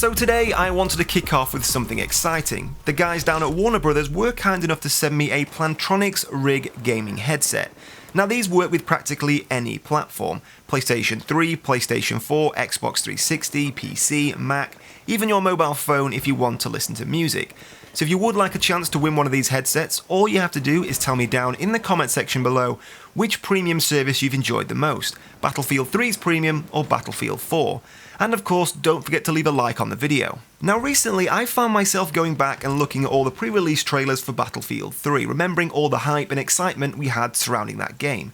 So today I wanted to kick off with something exciting. The guys down at Warner Brothers were kind enough to send me a Plantronics Rig gaming headset. Now these work with practically any platform: PlayStation 3, PlayStation 4, Xbox 360, PC, Mac, even your mobile phone if you want to listen to music. So if you would like a chance to win one of these headsets, all you have to do is tell me down in the comment section below which premium service you've enjoyed the most, Battlefield 3's premium or Battlefield 4. And of course, don't forget to leave a like on the video. Now recently, I found myself going back and looking at all the pre-release trailers for Battlefield 3, remembering all the hype and excitement we had surrounding that game.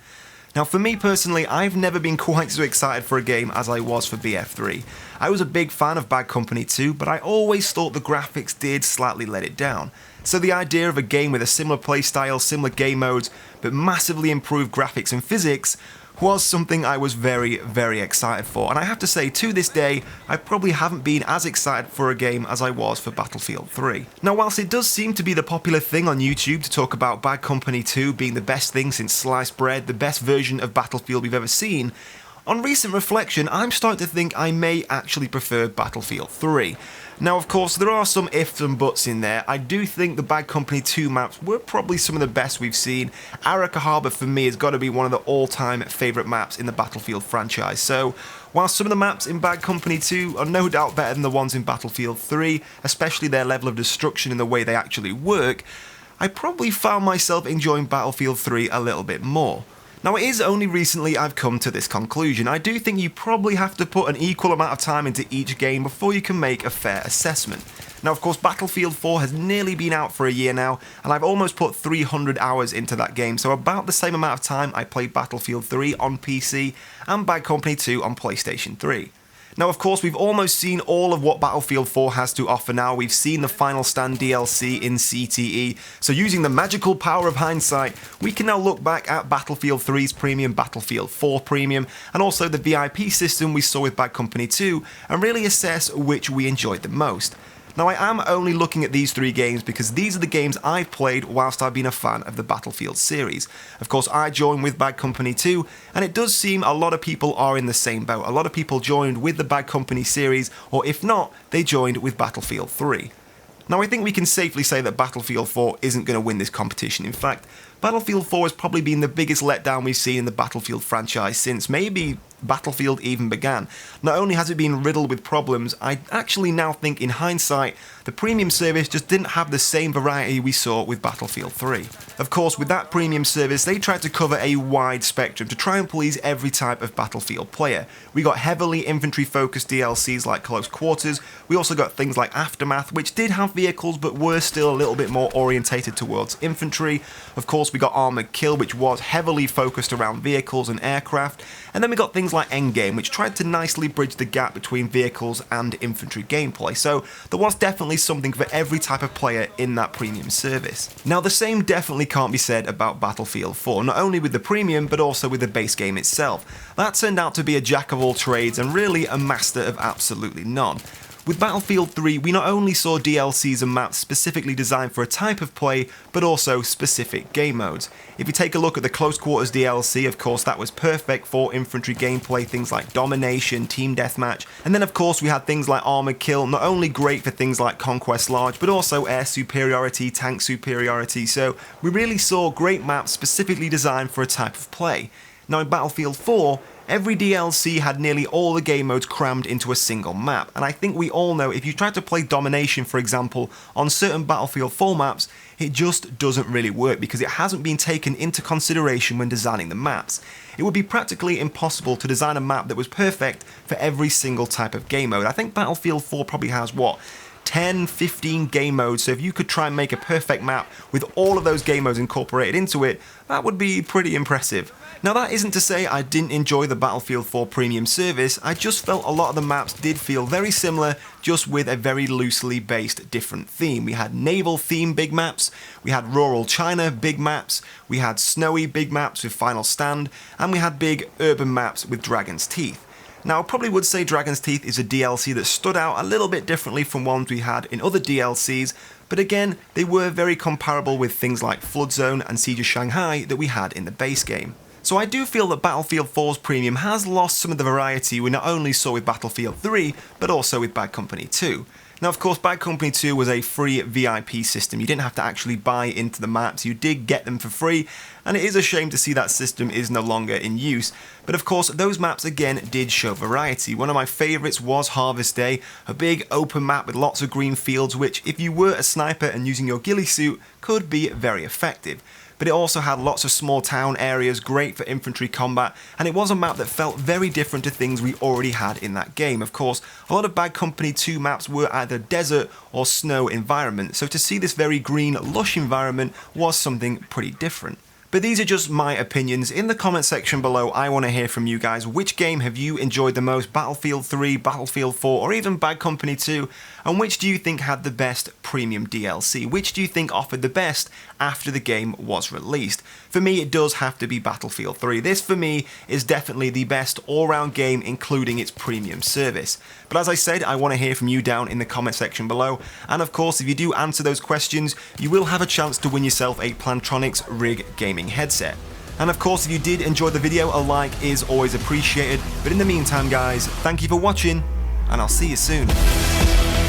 Now for me personally, I've never been quite so excited for a game as I was for BF3. I was a big fan of Bad Company 2, but I always thought the graphics did slightly let it down. So the idea of a game with a similar playstyle, similar game modes, but massively improved graphics and physics was something I was very, very excited for, and I have to say, to this day, I probably haven't been as excited for a game as I was for Battlefield 3. Now whilst it does seem to be the popular thing on YouTube to talk about Bad Company 2 being the best thing since sliced bread, the best version of Battlefield we've ever seen, on recent reflection, I'm starting to think I may actually prefer Battlefield 3. Now of course, there are some ifs and buts in there. I do think the Bad Company 2 maps were probably some of the best we've seen. Arica Harbour for me has got to be one of the all-time favourite maps in the Battlefield franchise. So, while some of the maps in Bad Company 2 are no doubt better than the ones in Battlefield 3, especially their level of destruction and the way they actually work, I probably found myself enjoying Battlefield 3 a little bit more. Now it is only recently I've come to this conclusion. I do think you probably have to put an equal amount of time into each game before you can make a fair assessment. Now of course Battlefield 4 has nearly been out for a year now, and I've almost put 300 hours into that game, so about the same amount of time I played Battlefield 3 on PC and Bad Company 2 on PlayStation 3. Now of course we've almost seen all of what Battlefield 4 has to offer now. We've seen the Final Stand DLC in CTE, so using the magical power of hindsight, we can now look back at Battlefield 3's premium, Battlefield 4 premium, and also the VIP system we saw with Bad Company 2, and really assess which we enjoyed the most. Now I am only looking at these three games because these are the games I've played whilst I've been a fan of the Battlefield series. Of course I joined with Bad Company 2, and it does seem a lot of people are in the same boat. A lot of people joined with the Bad Company series, or if not, they joined with Battlefield 3. Now I think we can safely say that Battlefield 4 isn't going to win this competition. In fact, Battlefield 4 has probably been the biggest letdown we've seen in the Battlefield franchise since maybe Battlefield even began. Not only has it been riddled with problems, I actually now think in hindsight the premium service just didn't have the same variety we saw with Battlefield 3. Of course, with that premium service they tried to cover a wide spectrum to try and please every type of Battlefield player. We got heavily infantry focused DLCs like Close Quarters, we also got things like Aftermath which did have vehicles but were still a little bit more orientated towards infantry. Of course we got Armored Kill which was heavily focused around vehicles and aircraft, and then we got things like Endgame which tried to nicely bridge the gap between vehicles and infantry gameplay, so there was definitely something for every type of player in that premium service. Now the same definitely can't be said about Battlefield 4, not only with the premium but also with the base game itself. That turned out to be a jack of all trades and really a master of absolutely none. With Battlefield 3, we not only saw DLCs and maps specifically designed for a type of play, but also specific game modes. If you take a look at the Close Quarters DLC, of course that was perfect for infantry gameplay, things like Domination, Team Deathmatch, and then of course we had things like Armored Kill, not only great for things like Conquest Large, but also air superiority, tank superiority, so we really saw great maps specifically designed for a type of play. Now in Battlefield 4, every DLC had nearly all the game modes crammed into a single map, and I think we all know if you try to play Domination for example on certain Battlefield 4 maps, it just doesn't really work because it hasn't been taken into consideration when designing the maps. It would be practically impossible to design a map that was perfect for every single type of game mode. I think Battlefield 4 probably has, 10, 15 game modes, so if you could try and make a perfect map with all of those game modes incorporated into it, that would be pretty impressive. Now that isn't to say I didn't enjoy the Battlefield 4 premium service, I just felt a lot of the maps did feel very similar, just with a very loosely based different theme. We had naval theme big maps, we had rural China big maps, we had snowy big maps with Final Stand, and we had big urban maps with Dragon's Teeth. Now I probably would say Dragon's Teeth is a DLC that stood out a little bit differently from ones we had in other DLCs, but again, they were very comparable with things like Flood Zone and Siege of Shanghai that we had in the base game. So I do feel that Battlefield 4's premium has lost some of the variety we not only saw with Battlefield 3, but also with Bad Company 2. Now of course Bad Company 2 was a free VIP system, you didn't have to actually buy into the maps, you did get them for free, and it is a shame to see that system is no longer in use. But of course those maps again did show variety. One of my favourites was Harvest Day, a big open map with lots of green fields which, if you were a sniper and using your ghillie suit, could be very effective. But it also had lots of small town areas, great for infantry combat, and it was a map that felt very different to things we already had in that game. Of course, a lot of Bad Company 2 maps were either desert or snow environment, so to see this very green, lush environment was something pretty different. But these are just my opinions. In the comment section below, I want to hear from you guys. Which game have you enjoyed the most? Battlefield 3, Battlefield 4, or even Bad Company 2? And which do you think had the best premium DLC? Which do you think offered the best after the game was released? For me, it does have to be Battlefield 3. This, for me, is definitely the best all-round game, including its premium service. But as I said, I want to hear from you down in the comment section below. And of course, if you do answer those questions, you will have a chance to win yourself a Plantronics Rig gaming headset. And of course, if you did enjoy the video, a like is always appreciated. But in the meantime, guys, thank you for watching, and I'll see you soon.